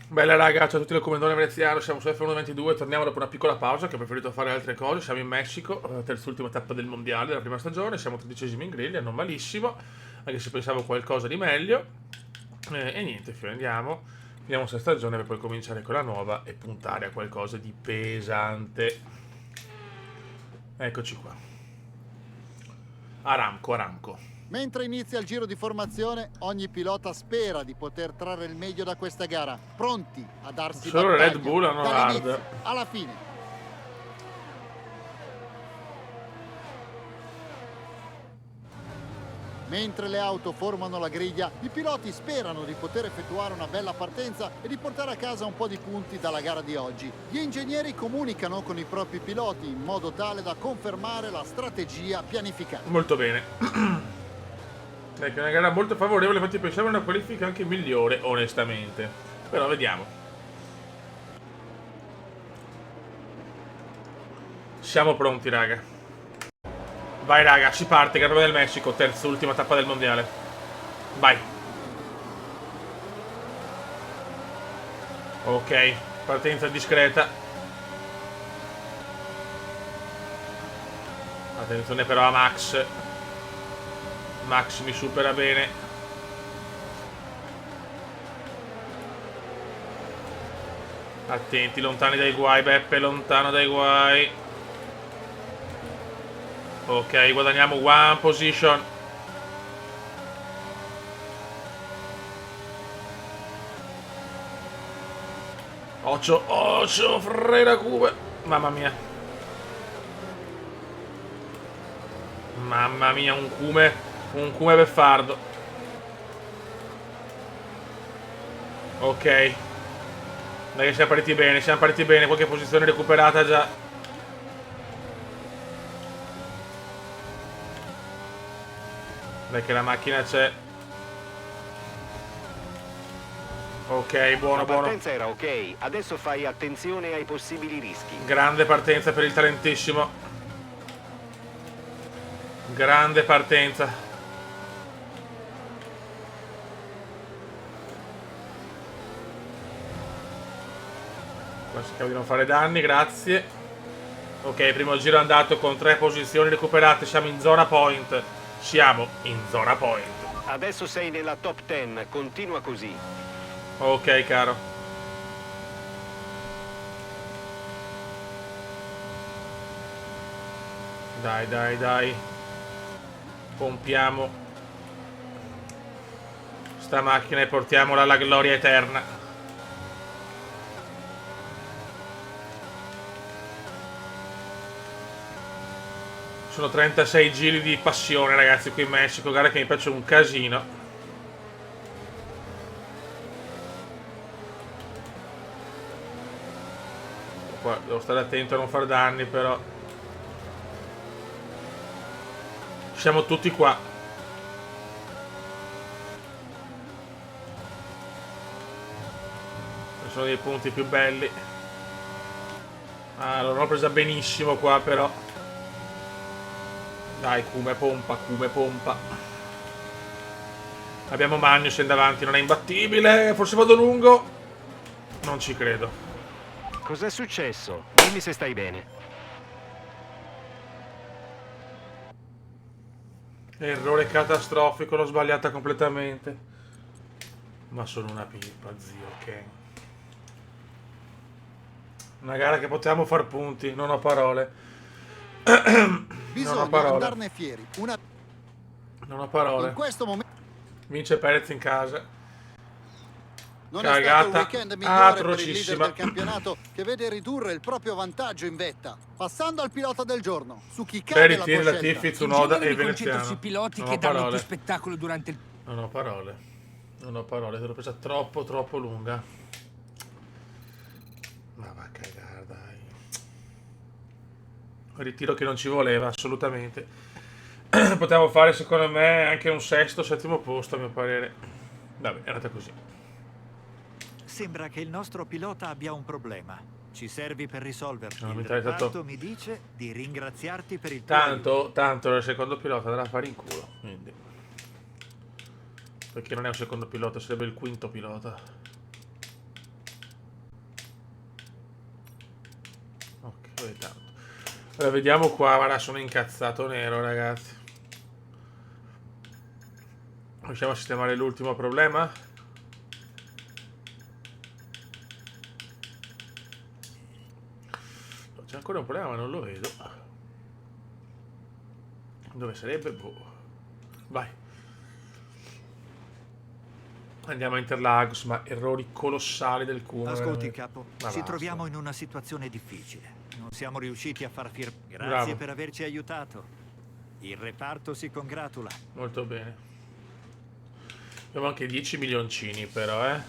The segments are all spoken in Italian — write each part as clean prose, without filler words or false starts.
Bella raga, ciao a tutti dal comandone veneziano, siamo su F122, torniamo dopo una piccola pausa che ho preferito fare altre cose, siamo in Messico, terz'ultima tappa del mondiale della prima stagione, siamo 13esimi in griglia, non malissimo, anche se pensavo qualcosa di meglio. E niente, andiamo, vediamo questa stagione per poi cominciare con la nuova e puntare a qualcosa di pesante. Eccoci qua. Aramco, Aramco. Mentre inizia il giro di formazione, ogni pilota spera di poter trarre il meglio da questa gara, pronti a darsi Solo Red battaglia Bull hanno hard. dall'inizio alla fine. Mentre le auto formano la griglia, i piloti sperano di poter effettuare una bella partenza e di portare a casa un po' di punti dalla gara di oggi. Gli ingegneri comunicano con i propri piloti in modo tale da confermare la strategia pianificata. Molto bene. Ecco, è una gara molto favorevole, infatti pensavo una qualifica anche migliore, onestamente. Però vediamo. Siamo pronti, raga. Vai, raga, si parte, Gran Premio del Messico, terza, ultima tappa del mondiale. Vai. Ok, partenza discreta. Attenzione però a Max. Max mi supera bene. Attenti, lontani dai guai, Beppe, lontano dai guai. Ok, guadagniamo one position. Occhio, frena Cube. Mamma mia. Mamma mia, un cume beffardo. Ok. Dai che siamo partiti bene, qualche posizione recuperata già. Dai che la macchina c'è. Ok, buono, La buono. partenza era ok, adesso fai attenzione ai possibili rischi. Grande partenza per il talentissimo. Grande partenza. Qua cerchiamo di non fare danni, grazie. Ok, primo giro andato con 3 posizioni recuperate. Siamo in zona point. Siamo in zona point. Adesso sei nella top 10, continua così. Ok, caro. Dai. Pompiamo sta macchina e portiamola alla gloria eterna. Sono 36 giri di passione, ragazzi, qui in Messico. Gara che mi piace un casino. Qua devo stare attento a non far danni, però. Siamo tutti qua. Ci sono dei punti più belli. Ah, non l'ho presa benissimo qua, però. Dai, Cume pompa. Abbiamo Magnussen davanti, non è imbattibile. Forse vado lungo. Non ci credo. Cos'è successo? Dimmi se stai bene. Errore catastrofico, l'ho sbagliata completamente. Ma sono una pippa, zio, ok. Una gara che potevamo far punti, non ho parole. Non ho Bisogna parole. andarne fieri. Non ho In parole. questo momento Vince Perez in casa. non è stato il Cagata weekend migliore per il leader atrocissima. del campionato, che vede ridurre il proprio vantaggio in vetta. Passando al pilota del giorno, su chi cade la Berittin, tua scelta. Latifi, In Tsunoda genere e mi concentro Veneziano. sui piloti Non che ho danno più parole. spettacolo durante il... Non ho parole. Non ho parole, te l'ho presa troppo lunga. Ma va a cagare, dai. Ritiro che non ci voleva, assolutamente. Potevo fare, secondo me, anche un sesto, settimo posto, a mio parere. Vabbè, è andata così. Sembra che il nostro pilota abbia un problema. Ci servi per risolverlo. No, mi Il interessa reparto mi dice di ringraziarti per il tuo Tanto il secondo pilota andrà a fare in culo, quindi. Perché non è un secondo pilota, sarebbe il quinto pilota. Così tanto. Allora, vediamo qua. Guarda, sono incazzato nero, ragazzi. Riusciamo a sistemare l'ultimo problema? C'è ancora un problema, ma non lo vedo. Dove sarebbe? Boh. Vai. Andiamo a Interlagos, ma errori colossali del culo. Ascolti, capo, Ma ci basta. troviamo in una situazione difficile. Non siamo riusciti a far firmare. Grazie Bravo. per averci aiutato. Il reparto si congratula. Molto bene. Abbiamo anche 10 milioncini però, eh.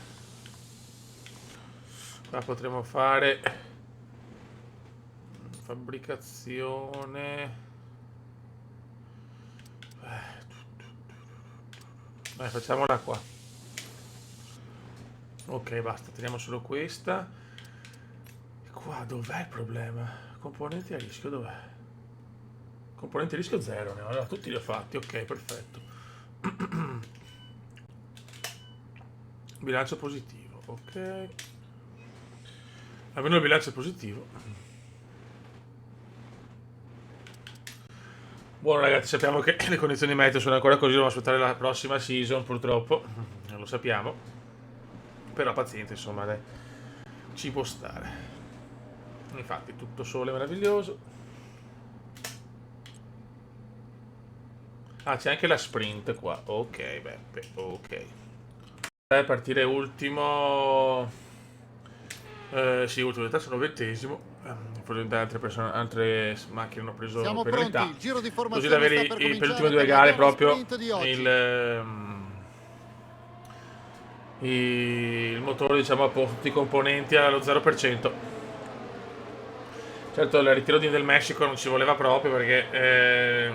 Qua potremo fare fabbricazione. Dai, facciamola qua. Ok, basta, teniamo solo questa. E qua dov'è il problema? Componenti a rischio dov'è? Componenti a rischio 0, ne ho. Allora, tutti li ho fatti, ok, perfetto. Bilancio positivo, ok. Almeno il bilancio è positivo. Buono ragazzi, sappiamo che le condizioni meteo sono ancora così, dobbiamo aspettare la prossima season purtroppo. Non lo sappiamo. Però pazienza, insomma, dai. Ci può stare. Infatti, tutto sole meraviglioso. Ah, c'è anche la sprint qua. Ok, Beppe, ok. Partire ultimo. Sì, ultimo in realtà sono 20esimo. Probabilmente altre macchine hanno preso Siamo priorità. pronti, il giro di Così formazione da avere sta per per le cominciare ultime due per la gare gara proprio sprint di oggi. il motore, diciamo, a posto, tutti i componenti allo 0%. Certo, il ritiro del Messico non ci voleva proprio perché era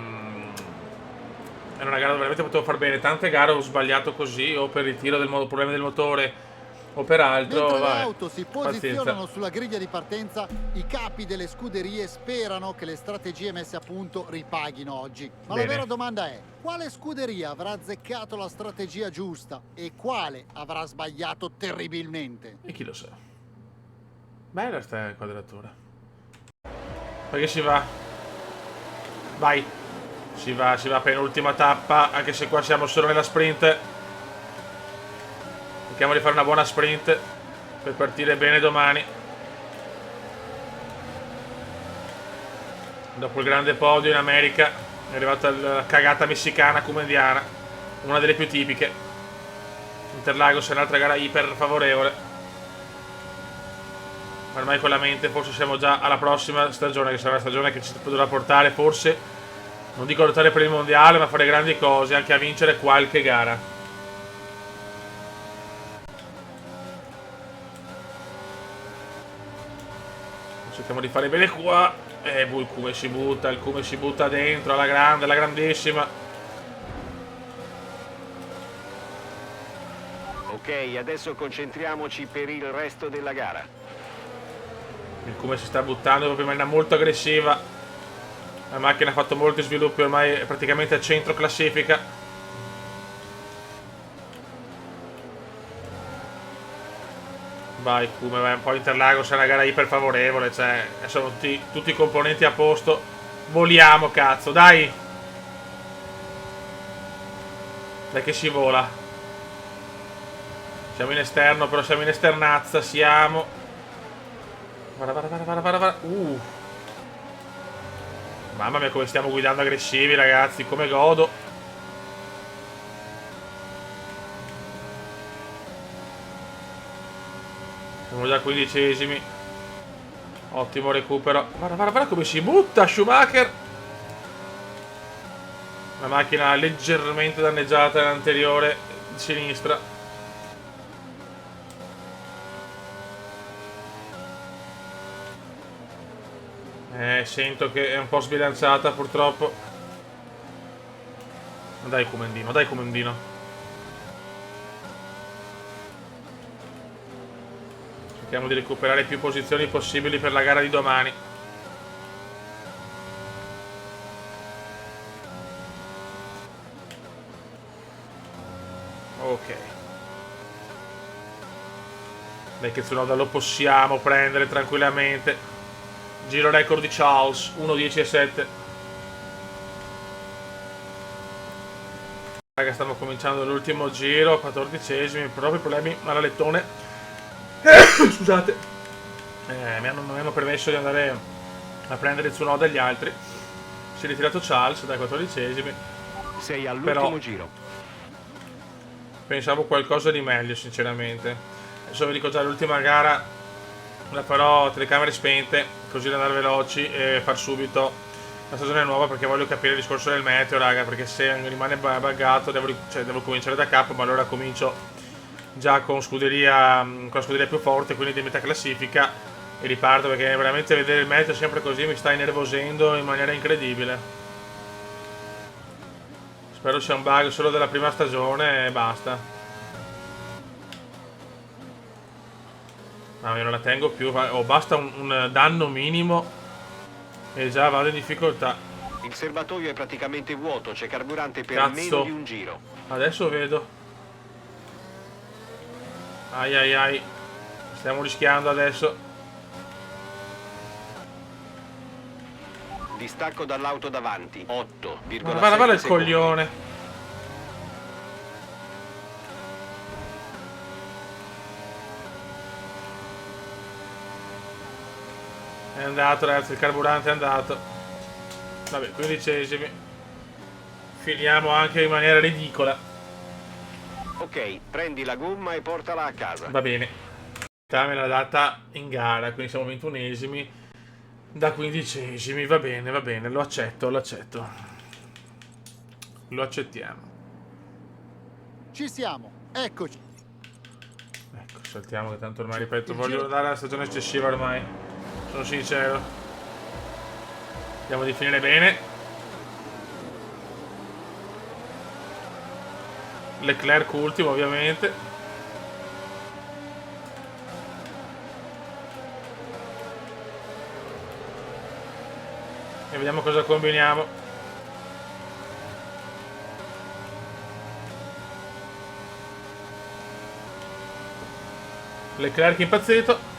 una gara dove veramente potevo far bene. Tante gare ho sbagliato così, o per ritiro del problema del motore o per altro. Mentre le Vabbè, auto si pazienza. posizionano sulla griglia di partenza, i capi delle scuderie sperano che le strategie messe a punto ripaghino oggi. Ma Bene. la vera domanda è: quale scuderia avrà azzeccato la strategia giusta e quale avrà sbagliato terribilmente? E chi lo sa. Bella sta inquadratura. Perché si va? Vai. Si va penultima tappa, anche se qua siamo solo nella sprint. Cerchiamo di fare una buona sprint per partire bene domani. Dopo il grande podio in America è arrivata la cagata messicana comendiana, una delle più tipiche. Interlagos è un'altra gara iper favorevole. Ma ormai con la mente forse siamo già alla prossima stagione, che sarà una stagione che ci potrà portare forse, non dico a lottare per il mondiale, ma a fare grandi cose, anche a vincere qualche gara. Cerchiamo di fare bene qua. Il Cume si butta dentro alla grande, alla grandissima. Ok, adesso concentriamoci per il resto della gara. Il Cume si sta buttando proprio in maniera molto aggressiva. La macchina ha fatto molti sviluppi, ormai è praticamente a centro classifica. Vai Cume, vai un po' Interlagos, è una gara iper favorevole, cioè sono tutti i componenti a posto. Voliamo, cazzo, dai! Dai che si vola. Siamo in esterno, però siamo in esternazza, siamo. Vada. Mamma mia come stiamo guidando aggressivi, ragazzi, come godo. Siamo già 15esimi. Ottimo recupero. Guarda come si butta Schumacher. La macchina leggermente danneggiata nell'anteriore sinistra. Sento che è un po' sbilanciata purtroppo. Dai Comendino. Cerchiamo di recuperare più posizioni possibili per la gara di domani. Ok. Dai che Tsunoda lo possiamo prendere tranquillamente. Giro record di Charles, 1.10.7. Raga, stiamo cominciando l'ultimo giro, 14esimi, proprio problemi all'alettone. Scusate. Mi hanno permesso di andare a prendere Tsunoda e gli altri. Si è ritirato Charles dai 14esimi. Sei all'ultimo Però giro. pensavo qualcosa di meglio, sinceramente. Adesso vi dico già l'ultima gara, la farò a telecamere spente, così da andare veloci e far subito la stagione nuova, perché voglio capire il discorso del meteo, raga, perché se rimane buggato devo cominciare da capo, ma allora comincio già con la scuderia più forte, quindi di metà classifica, e riparto, perché veramente vedere il meteo sempre così mi sta innervosendo in maniera incredibile. Spero sia un bug solo della prima stagione e basta. No, io non la tengo più, basta un danno minimo e già vado in difficoltà. Il serbatoio è praticamente vuoto, c'è carburante per Cazzo. meno di un giro. Adesso vedo. Ai ai ai. Stiamo rischiando adesso. Distacco dall'auto davanti, 8,7 Ma guarda il secondi. coglione. È andato, ragazzi, il carburante è andato. Vabbè, 15esimi. Finiamo anche in maniera ridicola. Ok, prendi la gomma e portala a casa. Va bene. Me l'ha data in gara, quindi siamo 21esimi. Da 15esimi, va bene, lo accetto. Lo accettiamo. Ci siamo, eccoci. Ecco, saltiamo che tanto ormai, ripeto, voglio dare la stagione eccessiva ormai. Sono sincero. Andiamo a definire bene. Leclerc ultimo, ovviamente. E vediamo cosa combiniamo. Leclerc impazzito.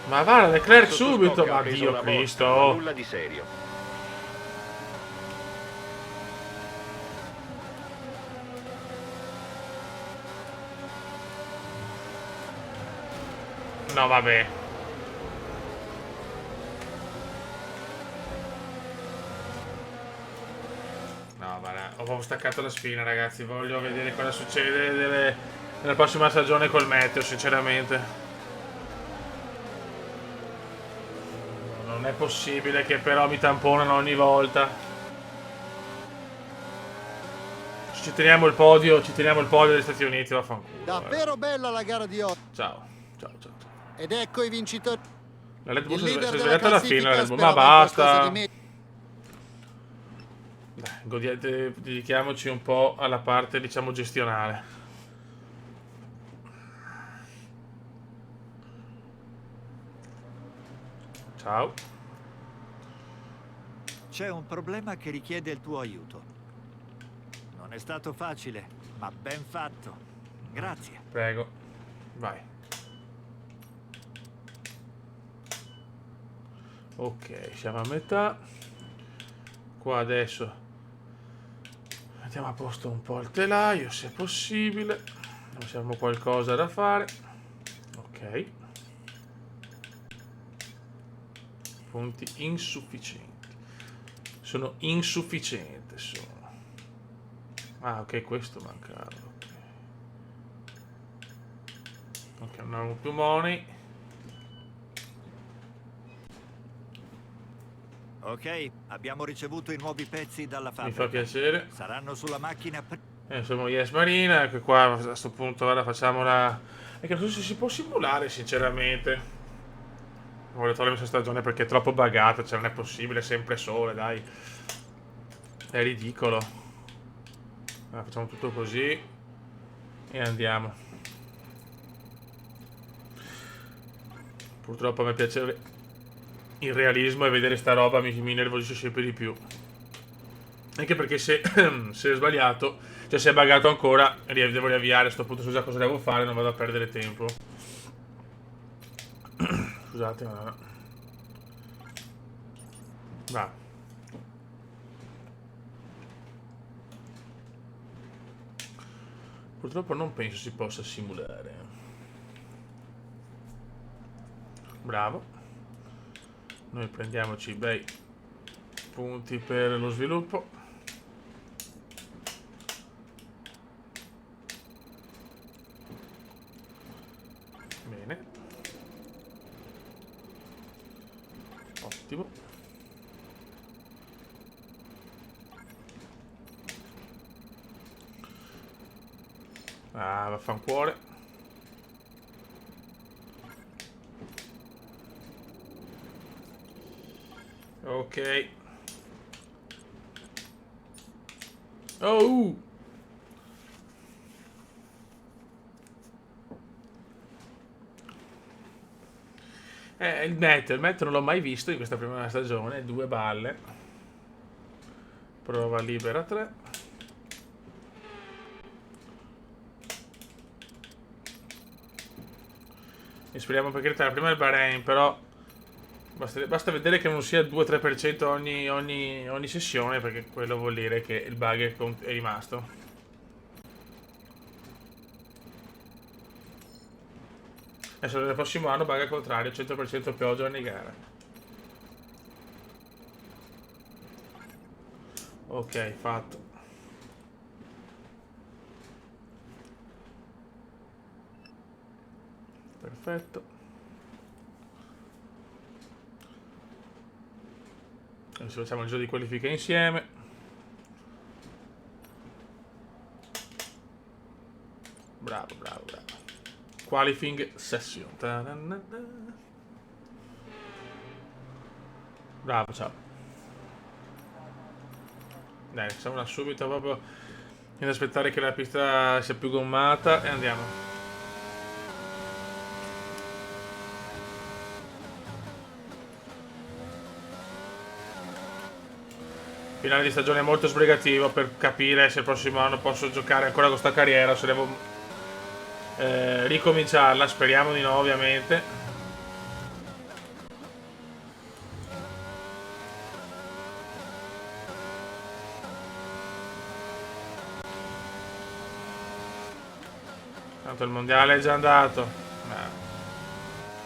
Ma va, Leclerc subito. Ma Dio Cristo. Nulla di serio. No, vabbè. No, vabbè. Ho proprio staccato la spina, ragazzi. Voglio vedere cosa succede nella prossima stagione col meteo, sinceramente. Non è possibile che però mi tamponano ogni volta. Ci teniamo il podio degli Stati Uniti, vaffanculo. Davvero bella la gara di oggi. Ciao. Ed ecco i vincitori. La Red Bull Il si è leader della svegliata alla fine, la classifica Red Bull. Ma sperava in qualcosa basta. di meglio. Dai, dedichiamoci un po' alla parte, diciamo, gestionale. Ciao. C'è un problema che richiede il tuo aiuto. Non è stato facile, ma ben fatto. Grazie. Prego. Vai. Ok, siamo a metà. Qua adesso mettiamo a posto un po' il telaio, se possibile. Abbiamo qualcosa da fare. Ok. Punti insufficienti. Sono insufficiente, sono. Ah, ok, questo mancava. Ok, non abbiamo più money. Ok, abbiamo ricevuto i nuovi pezzi dalla Mi fabbrica. fa piacere. Saranno sulla macchina Insomma, Yes Marina, ecco qua a questo punto ora facciamo la... E che non so se si può simulare, sinceramente. Voglio togliere questa stagione perché è troppo buggata, cioè non è possibile, sempre sole, dai. È ridicolo. Allora, facciamo tutto così e andiamo. Purtroppo a me piace il realismo e vedere sta roba mi nervosisce sempre di più. Anche perché se è sbagliato Cioè se è buggato ancora, devo riavviare a sto punto, so già cosa devo fare, non vado a perdere tempo. Scusate, ma... Va. Purtroppo non penso si possa simulare. Bravo. Noi prendiamoci bei punti per lo sviluppo. Bene. Ottimo. Ah, vaffanculo. Ok. Oh! Il Met non l'ho mai visto in questa prima stagione, 2 balle. Prova libera 3. E speriamo per carità, prima il Bahrain, però basta vedere che non sia 2-3% ogni sessione, perché quello vuol dire che il bug è rimasto. Adesso nel prossimo anno bug al contrario, 100% pioggia ogni gara. Ok, fatto. Perfetto. Adesso facciamo il giro di qualifica insieme. Bravo, bravo, bravo. Qualifying session. Bravo, ciao. Dai, facciamo da subito proprio in aspettare che la pista sia più gommata e andiamo. Finale di stagione molto sbrigativo per capire se il prossimo anno posso giocare ancora con sta carriera o se devo ricominciarla. Speriamo di no, ovviamente. Tanto il mondiale è già andato.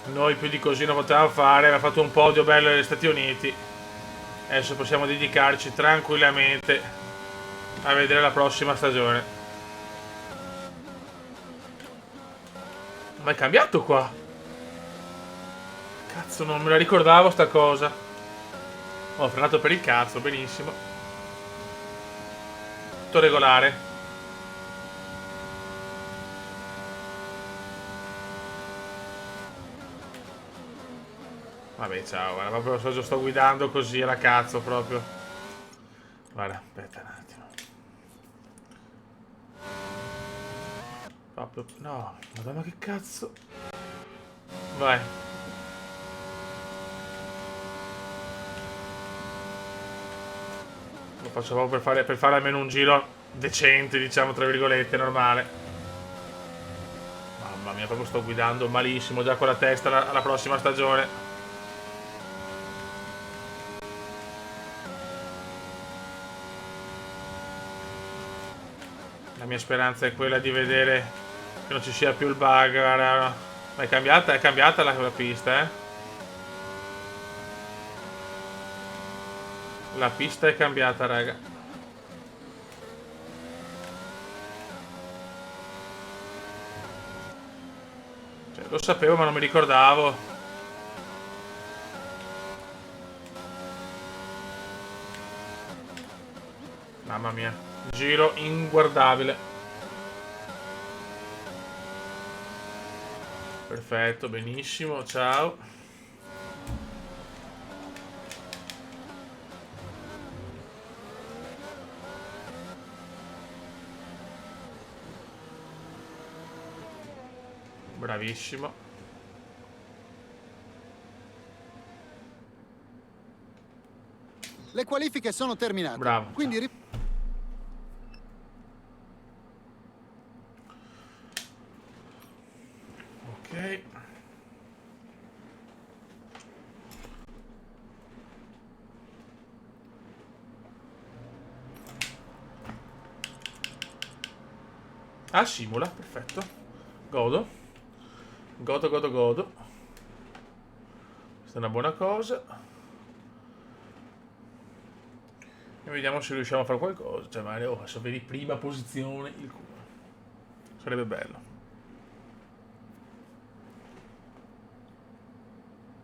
Noi più di così non potevamo fare. Aveva fatto un podio bello negli Stati Uniti. Adesso possiamo dedicarci tranquillamente a vedere la prossima stagione. Ma è cambiato qua? Cazzo, non me la ricordavo sta cosa. Ho frenato per il cazzo, benissimo. Tutto regolare. Vabbè, ciao, guarda, proprio sto guidando così alla cazzo proprio. Guarda, aspetta un attimo. Proprio, no, madonna che cazzo. Vai. Lo faccio proprio per fare almeno un giro decente, diciamo, tra virgolette, normale. Mamma mia, proprio sto guidando malissimo, già con la testa alla prossima stagione. La mia speranza è quella di vedere che non ci sia più il bug. Guarda. Ma è cambiata la pista, eh? La pista è cambiata, raga. Cioè, lo sapevo ma non mi ricordavo. Mamma mia. Giro inguardabile. Perfetto, benissimo, ciao. Bravissimo. Le qualifiche sono terminate. Bravo. Quindi Ah, simula, perfetto. Godo. Godo. Questa è una buona cosa. E vediamo se riusciamo a fare qualcosa. Cioè, magari, adesso vedi prima posizione, il culo. Sarebbe bello.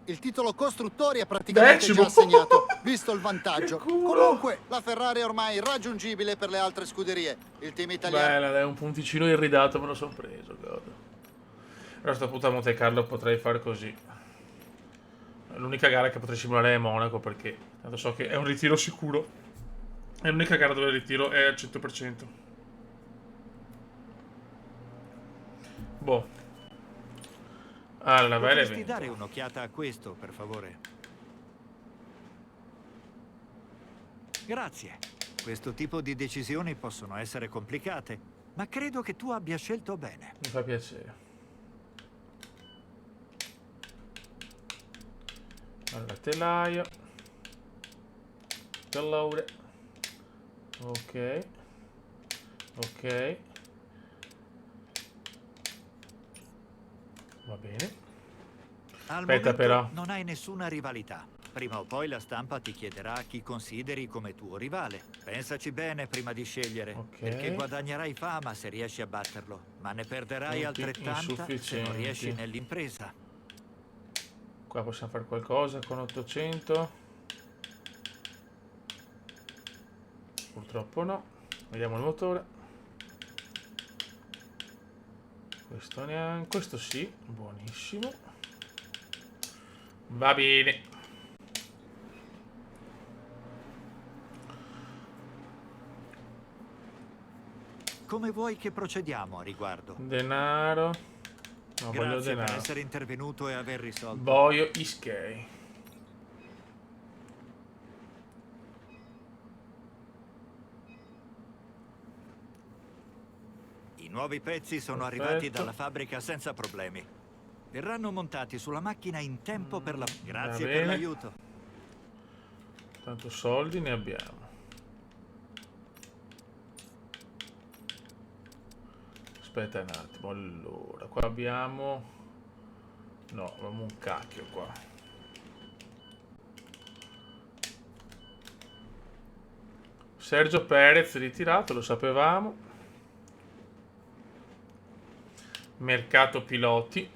Il titolo costruttori è praticamente Decimo. già assegnato, visto il vantaggio. Che culo. Comunque, la Ferrari è ormai irraggiungibile per le altre scuderie. Il team italiano... Bella, dai, un punticino irridato me lo sono preso, godo. Però sta puta Monte Carlo potrei fare così. L'unica gara che potrei simulare è Monaco, perché tanto so che è un ritiro sicuro. È l'unica gara dove il ritiro è al 100%. Boh. Allora, vai Potresti l'evento. dare un'occhiata a questo, per favore? Grazie. Questo tipo di decisioni possono essere complicate, ma credo che tu abbia scelto bene. Mi fa piacere. Allora, telaio. Calore. Ok. Ok. Va bene. Al Aspetta, momento però. non hai nessuna rivalità. Prima o poi la stampa ti chiederà chi consideri come tuo rivale. Pensaci bene prima di scegliere, Ok. perché guadagnerai fama se riesci a batterlo, ma ne perderai Punti altrettanta se non insufficienti. riesci nell'impresa. Qua possiamo fare qualcosa con 800. Purtroppo no. Vediamo il motore. Questo neanche. Questo sì. Buonissimo. Va bene. Come vuoi che procediamo a riguardo? Denaro. No, voglio Grazie per denaro. essere intervenuto e aver risolto. Voglio iskei. I nuovi pezzi sono Perfetto. arrivati dalla fabbrica senza problemi. Verranno montati sulla macchina in tempo per la... Grazie va per bene. l'aiuto. Tanto soldi ne abbiamo. Aspetta un attimo. Allora, qua abbiamo... No, abbiamo un cacchio qua. Sergio Perez ritirato, lo sapevamo. Mercato piloti.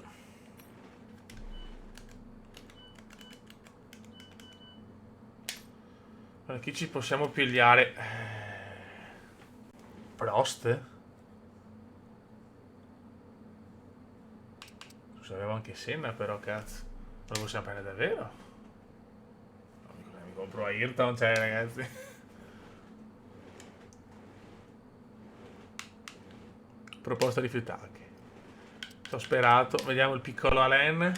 Allora, chi ci possiamo pigliare? Prost? Avevo anche Senna, però, cazzo. Ma lo possiamo prendere davvero? No, mi compro Ayrton, cioè, ragazzi. Proposta rifiutata. Ho sperato. Vediamo il piccolo Alain.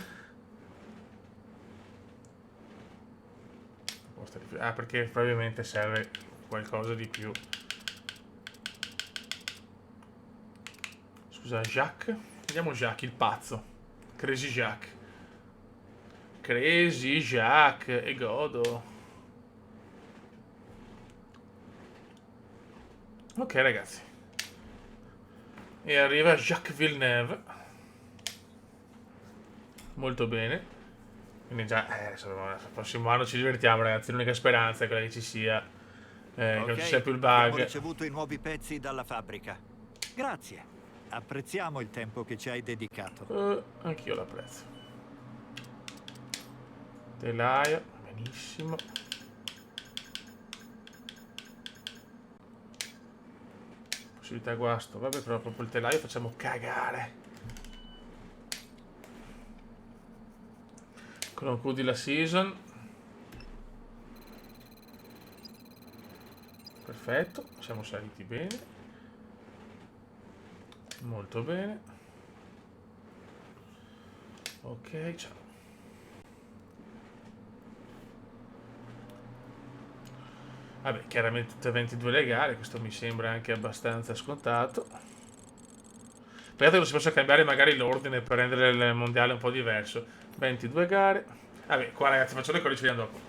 Proposta rifiutata. Ah, perché probabilmente serve qualcosa di più. Scusa, Jacques. Vediamo Jacques, il pazzo. Crazy Jacques. Crazy Jacques. E godo. Ok, ragazzi. E arriva Jacques Villeneuve. Molto bene. Quindi già, insomma, il prossimo anno ci divertiamo, ragazzi. L'unica speranza è quella che ci sia. Che non ci sia più il abbiamo bug. ricevuto i nuovi pezzi dalla fabbrica. Grazie. Apprezziamo il tempo che ci hai dedicato. Anch'io l'apprezzo. Telaio, benissimo. Possibilità guasto, vabbè, però proprio il telaio facciamo cagare. Concludi la season. Perfetto, siamo saliti bene. Molto bene. Ok, ciao. Vabbè, chiaramente tutte 22 le gare, questo mi sembra anche abbastanza scontato. Peccato che non si possa cambiare magari l'ordine per rendere il mondiale un po' diverso. 22 gare. Vabbè, qua ragazzi faccio le cose, ci vediamo dopo.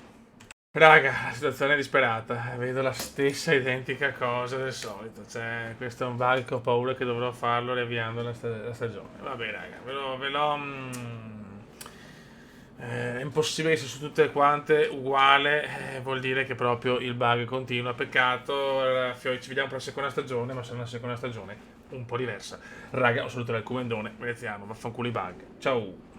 Raga, la situazione è disperata. Vedo la stessa identica cosa del solito. Cioè, questo è un bug che ho paura che dovrò farlo riavviando la stagione. Vabbè, raga, è impossibile che sia su tutte quante uguale. Vuol dire che proprio il bug continua. Peccato. Ci vediamo per la seconda stagione, ma sarà una seconda stagione un po' diversa. Raga, ho salutato il Comendone. Veneziano, vaffanculo i bug. Ciao.